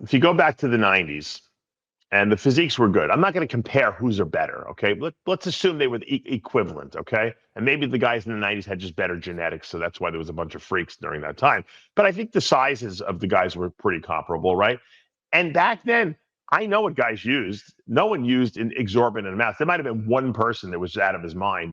if you go back to the 90s and the physiques were good, I'm not going to compare whose are better, okay? Let's assume they were equivalent, okay? And maybe the guys in the 90s had just better genetics, so that's why there was a bunch of freaks during that time. But I think the sizes of the guys were pretty comparable, right? And back then, I know what guys used. No one used an exorbitant amounts. There might have been one person that was out of his mind.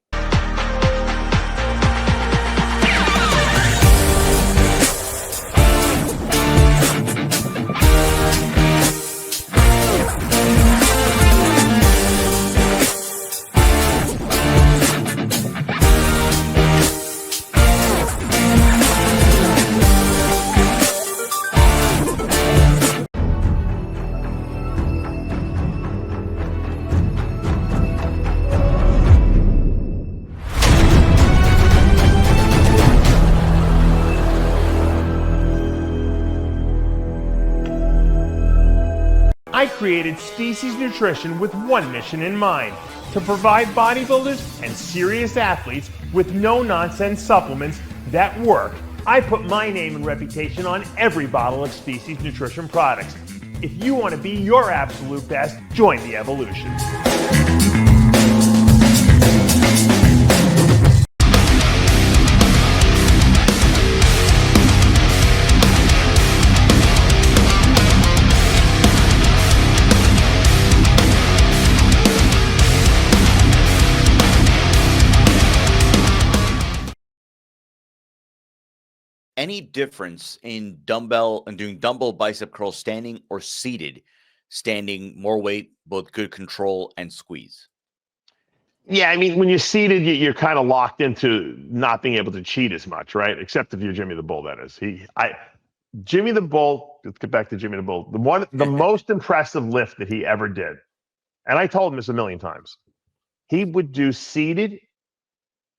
I created Species Nutrition with one mission in mind: to provide bodybuilders and serious athletes with no-nonsense supplements that work. I put my name and reputation on every bottle of Species Nutrition products. If you want to be your absolute best, join the evolution. Any difference in dumbbell and doing dumbbell bicep curls standing or seated? Standing, more weight, both good control and squeeze. Yeah, I mean, when you're seated, you're kind of locked into not being able to cheat as much, right? Except if you're Jimmy the Bull, that is. Jimmy the Bull. Let's get back to Jimmy the Bull. The most impressive lift that he ever did, and I told him this a million times. He would do seated.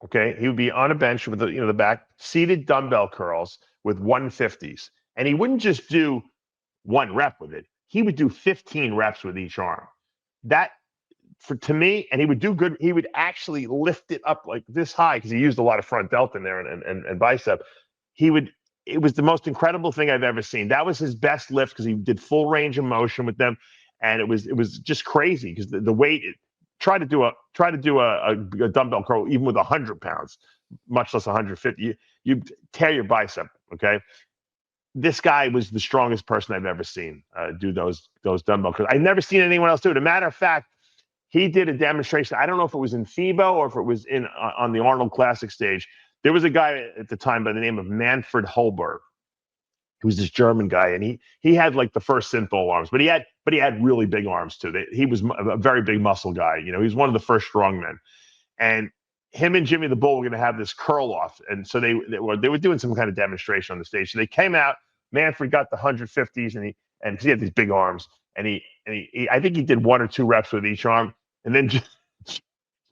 Okay, he would be on a bench with the back seated dumbbell curls with 150s, and he wouldn't just do one rep with it. He would do 15 reps with each arm. That to me, and he would do good. He would actually lift it up like this high because he used a lot of front delta in there and bicep. It was the most incredible thing I've ever seen. That was his best lift because he did full range of motion with them, and it was just crazy because the weight. Try to do a dumbbell curl even with 100 pounds, much less 150. You tear your bicep. Okay, this guy was the strongest person I've ever seen do those dumbbell curls. I've never seen anyone else do it. As a matter of fact, he did a demonstration. I don't know if it was in FIBO or if it was on the Arnold Classic stage. There was a guy at the time by the name of Manfred Holberg, who was this German guy, and he had like the first synthol arms, but he had really big arms too. He was a very big muscle guy. He was one of the first strongmen, and him and Jimmy the Bull were going to have this curl off, and so they were doing some kind of demonstration on the stage. So they came out. Manfred got the 150s, and because he had these big arms, and he I think he did 1 or 2 reps with each arm, and then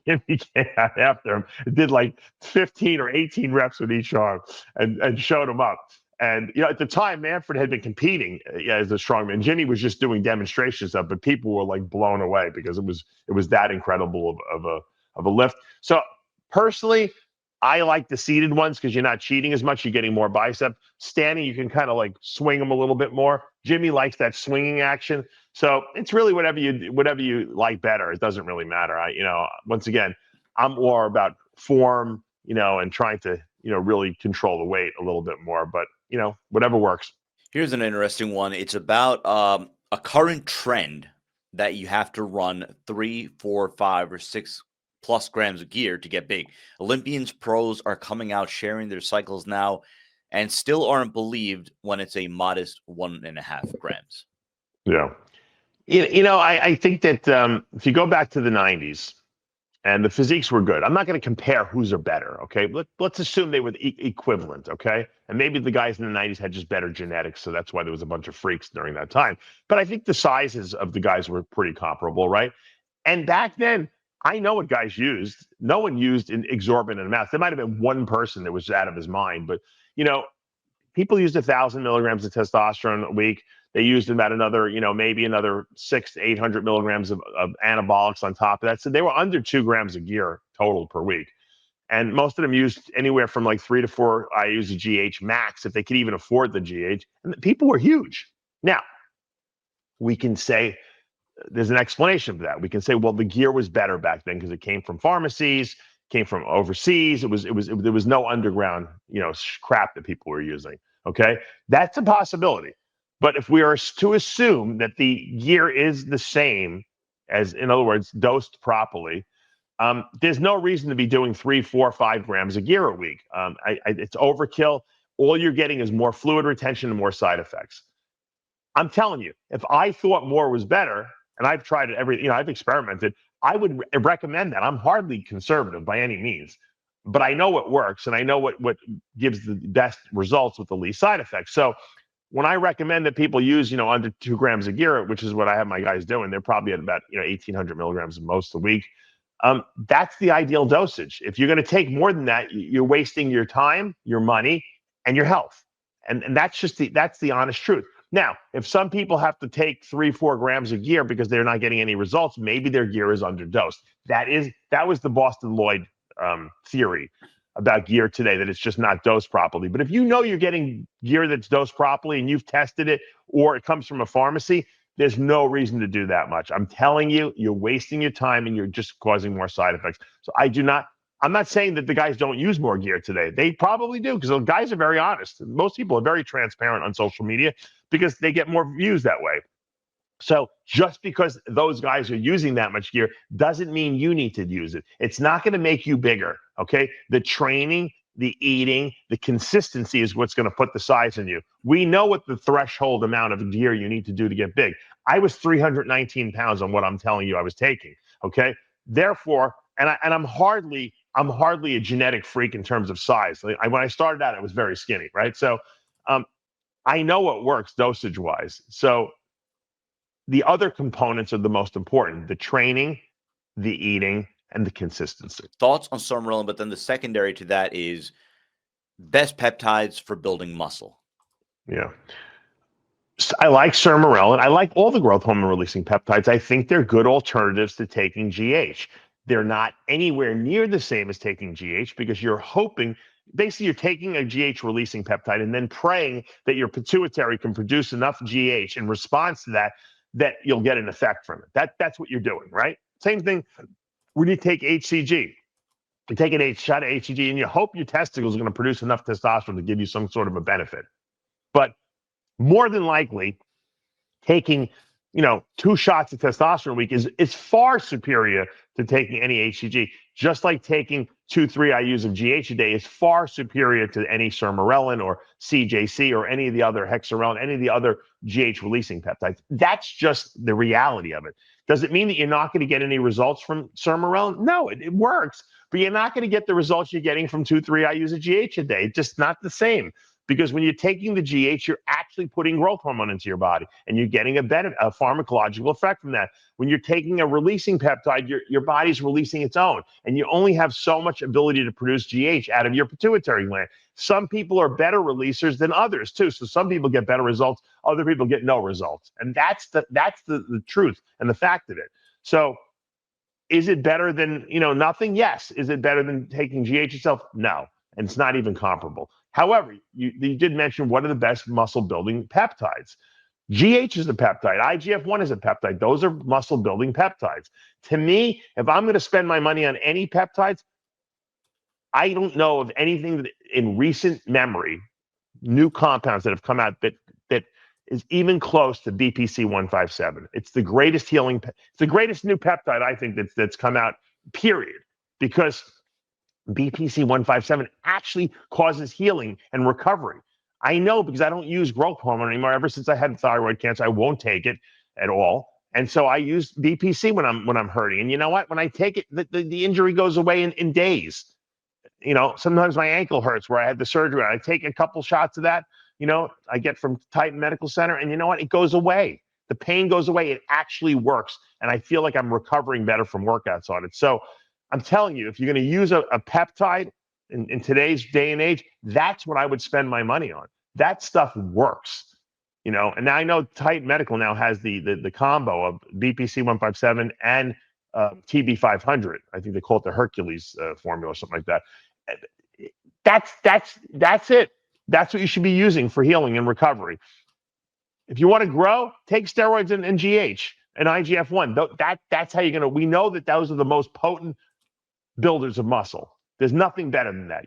Jimmy came out after him and did like 15 or 18 reps with each arm, and showed him up. And at the time, Manfred had been competing as a strongman. Jimmy was just doing demonstrations of, but people were like blown away because it was that incredible of a lift. So personally, I like the seated ones because you're not cheating as much. You're getting more bicep. Standing, you can kind of like swing them a little bit more. Jimmy likes that swinging action. So it's really whatever you like better. It doesn't really matter. Once again, I'm more about form, and trying to really control the weight a little bit more. But whatever works. Here's an interesting one. It's about a current trend that you have to run 3, 4, 5, or 6 plus grams of gear to get big. Olympians, pros are coming out sharing their cycles now and still aren't believed when it's a modest 1.5 grams. Yeah. I think that if you go back to the 90s and the physiques were good, I'm not going to compare whose are better, okay? Let's assume they were equivalent, okay? And maybe the guys in the 90s had just better genetics, so that's why there was a bunch of freaks during that time. But I think the sizes of the guys were pretty comparable, right? And back then, I know what guys used. No one used an exorbitant amounts. There might have been one person that was out of his mind, but people used 1,000 milligrams of testosterone a week. They used about another, maybe another 600 to 800 milligrams of anabolics on top of that. So they were under 2 grams of gear total per week. And most of them used anywhere from like 3 to 4 IUs of GH max, if they could even afford the GH. And people were huge. Now, we can say there's an explanation for that. We can say, well, the gear was better back then because it came from pharmacies, came from overseas. There was no underground, crap that people were using. Okay, that's a possibility. But if we are to assume that the gear is the same as, in other words, dosed properly, there's no reason to be doing 3, 4, 5 grams of gear a week. It's overkill. All you're getting is more fluid retention and more side effects. I'm telling you, if I thought more was better, and I've tried it I've experimented, I would recommend that. I'm hardly conservative by any means, but I know what works and I know what gives the best results with the least side effects. So when I recommend that people use, under 2 grams of gear, which is what I have my guys doing, they're probably at about, 1,800 milligrams most a week. That's the ideal dosage. If you're going to take more than that, you're wasting your time, your money, and your health. And that's the honest truth. Now, if some people have to take 3, 4 grams of gear because they're not getting any results, maybe their gear is underdosed. That was the Boston Lloyd theory about gear today, that it's just not dosed properly. But if you know you're getting gear that's dosed properly and you've tested it, or it comes from a pharmacy, there's no reason to do that much. I'm telling you, you're wasting your time and you're just causing more side effects. So I'm not saying that the guys don't use more gear today. They probably do, because the guys are very honest. Most people are very transparent on social media because they get more views that way. So just because those guys are using that much gear doesn't mean you need to use it. It's not going to make you bigger, okay? The training, the eating, the consistency is what's going to put the size in you. We know what the threshold amount of gear you need to do to get big. I was 319 pounds on what I'm telling you I was taking, okay? Therefore, I'm hardly a genetic freak in terms of size. When I started out, I was very skinny, right? So I know what works dosage-wise. So the other components are the most important: the training, the eating, and the consistency. Thoughts on Sermorelin, but then the secondary to that is best peptides for building muscle. Yeah. I like Sermorelin. I like all the growth hormone releasing peptides. I think they're good alternatives to taking GH. They're not anywhere near the same as taking GH, because you're hoping, basically you're taking a GH releasing peptide and then praying that your pituitary can produce enough GH in response to that you'll get an effect from it. That's what you're doing, right? Same thing when you take HCG. You take a shot of HCG and you hope your testicles are going to produce enough testosterone to give you some sort of a benefit. But more than likely, taking 2 shots of testosterone a week is far superior to taking any HCG. Just like taking 2-3 IUs of GH a day is far superior to any Sermorelin or CJC or any of the other hexarelin, any of the other GH releasing peptides. That's just the reality of it. Does it mean that you're not going to get any results from Sermorelin? No, it works, but you're not going to get the results you're getting from 2-3 IUs of GH a day. It's just not the same. Because when you're taking the GH, you're actually putting growth hormone into your body, and you're getting a pharmacological effect from that. When you're taking a releasing peptide, your body's releasing its own, and you only have so much ability to produce GH out of your pituitary gland. Some people are better releasers than others too. So some people get better results, other people get no results, and that's the truth and the fact of it. So, is it better than nothing? Yes. Is it better than taking GH itself? No, and it's not even comparable. However, you did mention what are the best muscle building peptides. GH is a peptide. IGF-1 is a peptide. Those are muscle building peptides. To me, if I'm going to spend my money on any peptides, I don't know of anything that in recent memory, new compounds that have come out that is even close to BPC 157. It's the greatest it's the greatest new peptide, I think, that's come out, period. Because BPC 157 actually causes healing and recovery. I know, because I don't use growth hormone anymore. Ever since I had thyroid cancer, I won't take it at all. And so I use BPC when I'm hurting. And you know what? When I take it, the injury goes away in days. Sometimes my ankle hurts where I had the surgery. I take a couple shots of that, I get from Titan Medical Center, and you know what? It goes away. The pain goes away. It actually works. And I feel like I'm recovering better from workouts on it. So I'm telling you, if you're going to use a peptide in today's day and age, that's what I would spend my money on. That stuff works, And now I know Titan Medical now has the combo of BPC 157 and TB 500. I think they call it the Hercules formula or something like that. That's it. That's what you should be using for healing and recovery. If you want to grow, take steroids and GH and IGF-1. That's how you're going to. We know that those are the most potent builders of muscle. There's nothing better than that.